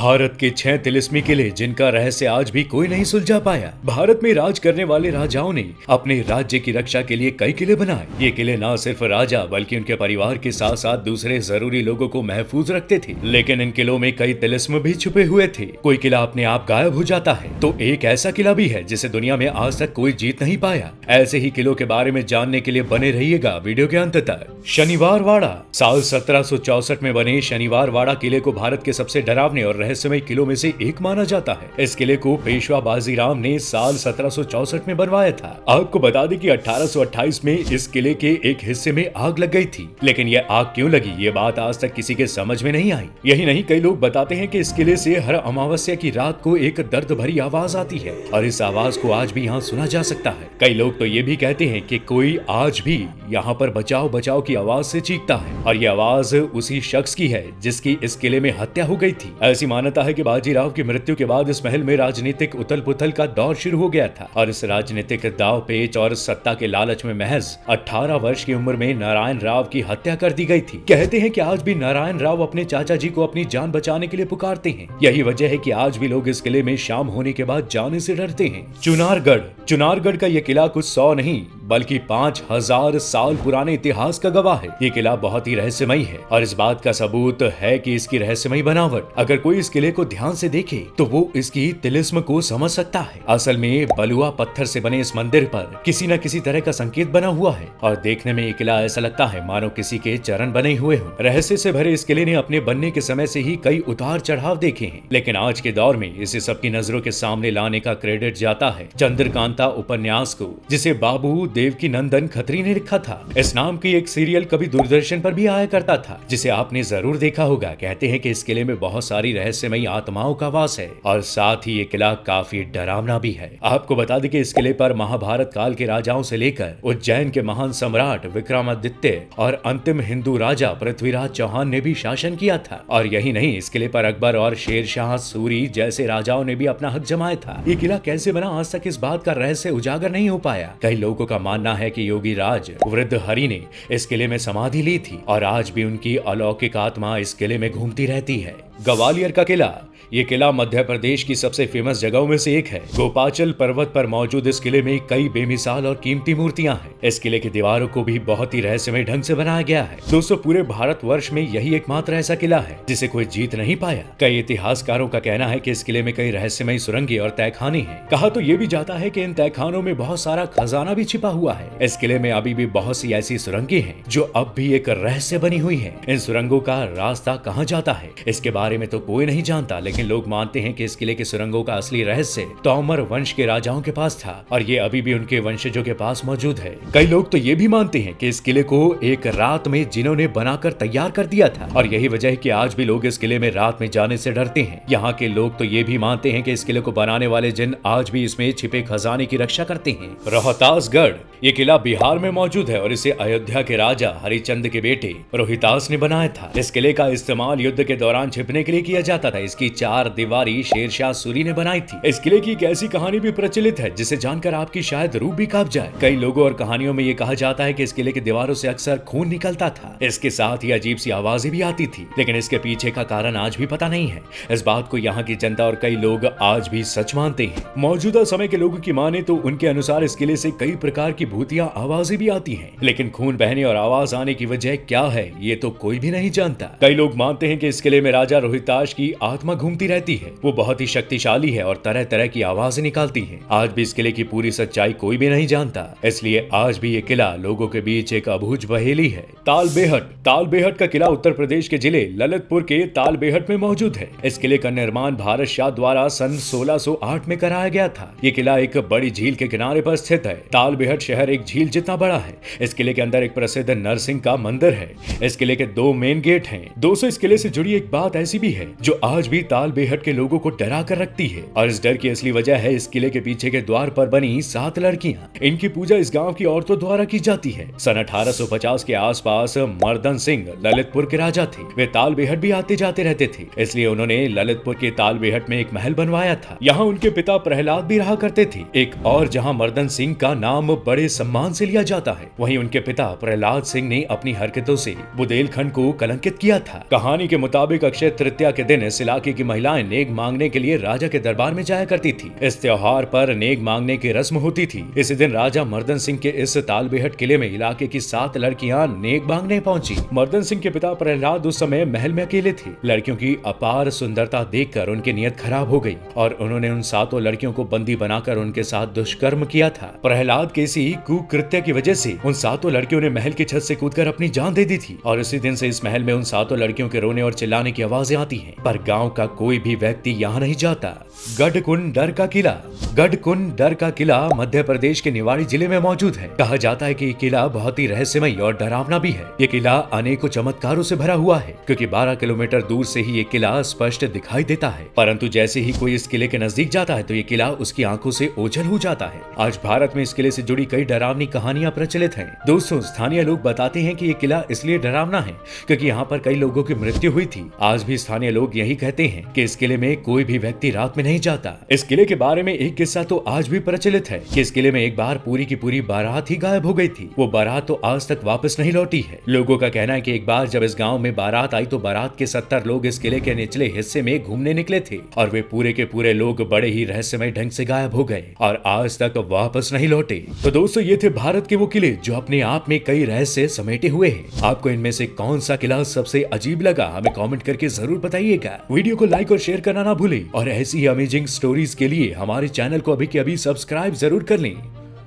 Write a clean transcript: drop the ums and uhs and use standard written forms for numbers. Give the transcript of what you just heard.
भारत के 6 तिलिस्मी किले जिनका रहस्य आज भी कोई नहीं सुलझा पाया। भारत में राज करने वाले राजाओं ने अपने राज्य की रक्षा के लिए कई किले बनाए। ये किले न सिर्फ राजा बल्कि उनके परिवार के साथ साथ दूसरे जरूरी लोगों को महफूज रखते थे। लेकिन इन किलों में कई तिलिस्म भी छुपे हुए थे। कोई किला अपने आप गायब हो जाता है तो एक ऐसा किला भी है जिसे दुनिया में आज तक कोई जीत नहीं पाया। ऐसे ही किलों के बारे में जानने के लिए बने रहिएगा वीडियो के अंत तक। शनिवार वाड़ा। साल 1764 में बने शनिवार वाड़ा किले को भारत के सबसे डरावने और रहस्यमय किलों में से एक माना जाता है। इस किले को पेशवा बाजीराव ने साल 1764 में बनवाया था। आपको बता दें कि 1828 में इस किले के एक हिस्से में आग लग गई थी, लेकिन यह आग क्यों लगी ये बात आज तक किसी के समझ में नहीं आई। यही नहीं, कई लोग बताते हैं कि इस किले से हर अमावस्या की रात को एक दर्द भरी आवाज आती है और इस आवाज को आज भी यहाँ सुना जा सकता है। कई लोग तो ये भी कहते हैं कि कोई आज भी यहाँ पर बचाओ बचाओ की आवाज से चीखता है और ये आवाज उसी शख्स की है जिसकी इस किले में हत्या हो गई थी। ऐसी मान्यता है कि बाजीराव की मृत्यु के बाद इस महल में राजनीतिक उथल पुथल का दौर शुरू हो गया था और इस राजनीतिक दाव पेच और सत्ता के लालच में महज 18 वर्ष की उम्र में नारायण राव की हत्या कर दी गई थी। कहते हैं कि आज भी नारायण राव अपने चाचा जी को अपनी जान बचाने के लिए पुकारते हैं। यही वजह है कि आज भी लोग इस किले में शाम होने के बाद जाने से डरते हैं। चुनारगढ़। चुनारगढ़ का यह किला कुछ 100 नहीं बल्कि 5000 साल पुराने इतिहास का गवाह है। ये किला बहुत ही रहस्यमय है और इस बात का सबूत है कि इसकी रहस्यमय बनावट। अगर कोई इस किले को ध्यान से देखे तो वो इसकी तिलिस्म को समझ सकता है। असल में बलुआ पत्थर से बने इस मंदिर पर किसी न किसी तरह का संकेत बना हुआ है और देखने में ये किला ऐसा लगता है मानो किसी के चरण बने हुए हों। रहस्य से भरे इस किले ने अपने बनने के समय से ही कई उतार चढ़ाव देखे हैं, लेकिन आज के दौर में इसे सबकी नजरों के सामने लाने का क्रेडिट जाता है चंद्रकांता उपन्यास को, जिसे बाबू देवकी नंदन खत्री ने लिखा था। इस नाम की एक सीरियल कभी दूरदर्शन पर भी आया करता था जिसे आपने जरूर देखा होगा। कहते हैं कि इस किले में बहुत सारी रहस्यमयी आत्माओं का वास है और साथ ही ये किला काफी डरावना भी है। आपको बता दें कि इस किले पर महाभारत काल के राजाओं से लेकर उज्जैन के महान सम्राट विक्रमादित्य और अंतिम हिंदू राजा पृथ्वीराज चौहान ने भी शासन किया था। और यही नहीं, इस किले पर अकबर और शेरशाह सूरी जैसे राजाओं ने भी अपना हक जमाया था। ये किला कैसे बना आज तक इस बात का रहस्य उजागर नहीं हो पाया। कई लोगों का मानना है कि योगी राज वृद्ध हरि ने इस किले में समाधि ली थी और आज भी उनकी अलौकिक आत्मा इस किले में घूमती रहती है। ग्वालियर का किला। ये किला मध्य प्रदेश की सबसे फेमस जगहों में से एक है। गोपाचल पर्वत पर मौजूद इस किले में कई बेमिसाल और कीमती मूर्तियां हैं। इस किले की दीवारों को भी बहुत ही रहस्यमय ढंग से बनाया गया है। दोस्तों, पूरे भारतवर्ष में यही एकमात्र ऐसा किला है जिसे कोई जीत नहीं पाया। कई इतिहासकारों का कहना है कि इस किले में कई रहस्यमय सुरंगें और तहखाने हैं। कहा तो ये भी जाता है कि इन तहखानों में बहुत सारा खजाना भी छिपा हुआ है। इस किले में अभी भी बहुत सी ऐसी सुरंगें हैं जो अब भी एक रहस्य बनी हुई है। इन सुरंगों का रास्ता कहाँ जाता है इसके बारे में तो कोई नहीं जानता, लेकिन लोग मानते हैं कि इस किले के सुरंगों का असली रहस्य तोमर वंश के राजाओं के पास था और ये अभी भी उनके वंशजों के पास मौजूद है। कई लोग तो ये भी मानते हैं कि इस किले को एक रात में जिन्हों ने बनाकर तैयार कर दिया था और यही वजह है कि आज भी लोग इस किले में रात में जाने से डरते हैं। यहाँ के लोग तो ये भी मानते हैं कि इस किले को बनाने वाले जिन आज भी इसमें छिपे खजाने की रक्षा करते हैं। रोहतासगढ़। ये किला बिहार में मौजूद है और इसे अयोध्या के राजा हरिचंद के बेटे रोहितास ने बनाया था। इस किले का इस्तेमाल युद्ध के दौरान छिपने के लिए किया जाता था। इसकी 4 दीवारी शेरशाह सूरी ने बनाई थी। इस किले की एक ऐसी कहानी भी प्रचलित है जिसे जानकर आपकी शायद रूह भी कांप जाए। कई लोगों और कहानियों में ये कहा जाता है कि इस किले की दीवारों से अक्सर खून निकलता था। इसके साथ ही अजीब सी आवाजें भी आती थी, लेकिन इसके पीछे का कारण आज भी पता नहीं है। इस बात को यहाँ की जनता और कई लोग आज भी सच मानते हैं। मौजूदा समय के लोगों की माने तो उनके अनुसार इस किले से कई प्रकार की भूतिया आवाजें भी आती हैं, लेकिन खून बहने और आवाज आने की वजह क्या है ये तो कोई भी नहीं जानता। कई लोग मानते हैं कि इस किले में राजा रोहितास की आत्मा घूमती रहती है। वो बहुत ही शक्तिशाली है और तरह तरह की आवाजें निकालती है। आज भी इस किले की पूरी सच्चाई कोई भी नहीं जानता, इसलिए आज भी ये किला लोगों के बीच एक अबूझ पहेली है। तालबेहट। तालबेहट का किला उत्तर प्रदेश के जिले ललितपुर के तालबेहट में मौजूद है। इस किले का निर्माण भारत शाह द्वारा सन 1608 में कराया गया था। ये किला एक बड़ी झील के किनारे पर स्थित है। तालबेहट शहर एक झील जितना बड़ा है। इस किले के अंदर एक प्रसिद्ध नरसिंह का मंदिर है। इस किले के 2 मेन गेट हैं। दोस्तों, इस किले से जुड़ी एक बात ऐसी भी है जो आज भी तालबेहट के लोगों को डरा कर रखती है और इस डर की असली वजह है इस किले के पीछे के द्वार पर बनी 7 लड़कियां। इनकी पूजा इस गांव की औरतों द्वारा की जाती है। सन 1850 के आसपास मर्दन सिंह ललितपुर के राजा थे। वे तालबेहट भी आते जाते रहते थे, इसलिए उन्होंने ललितपुर के तालबेहट में एक महल बनवाया था। यहाँ उनके पिता प्रहलाद भी रहा करते थे। एक और जहाँ मर्दन सिंह का नाम बड़े सम्मान से लिया जाता है, वहीं उनके पिता प्रहलाद सिंह ने अपनी हरकतों से बुंदेलखंड को कलंकित किया था। कहानी के मुताबिक अक्षय तृतीया के दिन इस इलाके की महिलाएं नेक मांगने के लिए राजा के दरबार में जाया करती थी। इस त्योहार पर नेक मांगने की रस्म होती थी। इसी दिन राजा मर्दन सिंह के इस तालबेहट किले में इलाके की 7 लड़कियां नेक मांगने पहुंची। मर्दन सिंह के पिता प्रहलाद उस समय महल में अकेले थे। लड़कियों की अपार सुंदरता देखकर उनकी नीयत खराब हो गई और उन्होंने उन 7 लड़कियों को बंदी बनाकर उनके साथ दुष्कर्म किया था। प्रहलाद के इसी कुकृत्य की वजह से उन 7 लड़कियों ने महल की छत से कूदकर अपनी जान दे दी थी और इसी दिन से इस महल में उन 7 लड़कियों के रोने और चिल्लाने की आवाजें आती हैं, पर गांव का कोई भी व्यक्ति यहाँ नहीं जाता। गढ़कुंडर का किला। गढ़कुंडर का किला मध्य प्रदेश के निवाड़ी जिले में मौजूद है। कहा जाता है कि ये किला बहुत ही रहस्यमय और डरावना भी है। ये किला अनेकों चमत्कारों से भरा हुआ है क्योंकि 12 किलोमीटर दूर से ही ये किला स्पष्ट दिखाई देता है, परंतु जैसे ही कोई इस किले के नजदीक जाता है तो ये किला उसकी आंखों से ओझल हो जाता है। आज भारत में इस किले से जुड़ी कई डरावनी कहानियां प्रचलित हैं। दोस्तों, स्थानीय लोग बताते हैं कि ये किला इसलिए डरावना है क्योंकि यहाँ पर कई लोगों की मृत्यु हुई थी। आज भी स्थानीय लोग यही कहते हैं कि इस किले में कोई भी व्यक्ति रात में नहीं जाता। इस किले के बारे में एक किस्सा तो आज भी प्रचलित है कि इस किले में एक बार पूरी की पूरी बारात ही गायब हो गई थी। वो बारात तो आज तक वापस नहीं लौटी है। लोगों का कहना है कि एक बार जब इस गांव में बारात आई तो बारात के 70 लोग इस किले के निचले हिस्से में घूमने निकले थे और वे पूरे के पूरे लोग बड़े ही रहस्यमय ढंग से गायब हो गए और आज तक वापस नहीं लौटे। तो दोस्तों, ये थे भारत के वो किले जो अपने आप में कई रहस्य समेटे हुए हैं। आपको इनमें से कौन सा किला सबसे अजीब लगा, हमें कमेंट करके जरूर बताइएगा। वीडियो को लाइक और शेयर करना ना भूलें और ऐसी ही अमेजिंग स्टोरीज के लिए हमारे चैनल को अभी के अभी सब्सक्राइब जरूर कर लें।